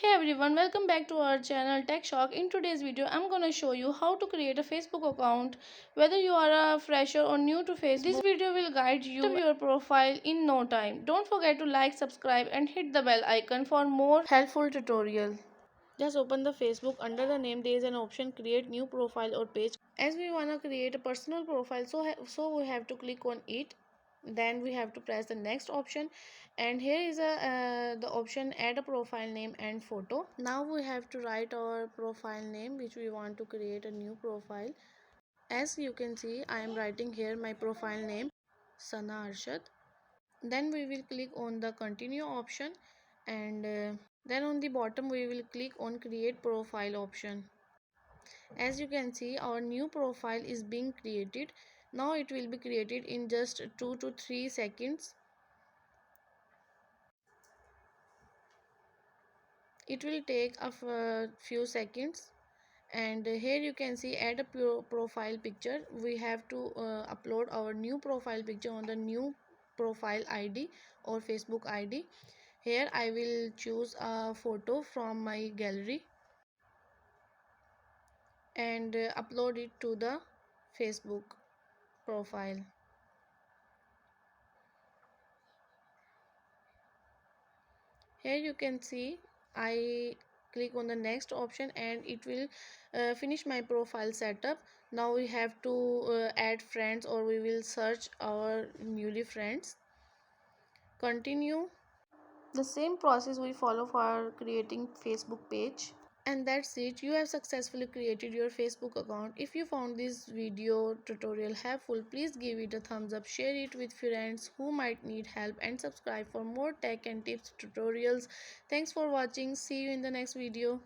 Hey everyone, welcome back to our channel Tech Shock. In today's video, I'm gonna show you how to create a Facebook account. Whether you are a fresher or new to Facebook, this video will guide you to your profile in no time. Don't forget to like, subscribe, and hit the bell icon for more helpful tutorials. Just open the Facebook. Under the name, there is an option create new profile or page. As we wanna create a personal profile, so we have to click on it. Then we have to press the next option, and here is the option add a profile name and photo. Now we have to write our profile name which we want to create a new profile. As you can see, I am writing here my profile name, Sana Arshad. Then we will click on the continue option, and then on the bottom we will click on create profile option. As you can see, our new profile is being created. Now it will be created in just 2 to 3 seconds. It will take a few seconds. And here you can see add a profile picture. We have to upload our new profile picture on the new profile ID or Facebook ID. Here I will choose a photo from my gallery and upload it to the Facebook profile. Here you can see I click on the next option and it will finish my profile setup. Now we have to add friends, or we will search our newly friends. Continue. The same process we follow for creating Facebook page. And that's it, you have successfully created your Facebook account. If you found this video tutorial helpful, please give it a thumbs up, share it with friends who might need help, and subscribe for more tech and tips tutorials. Thanks for watching. See you in the next video.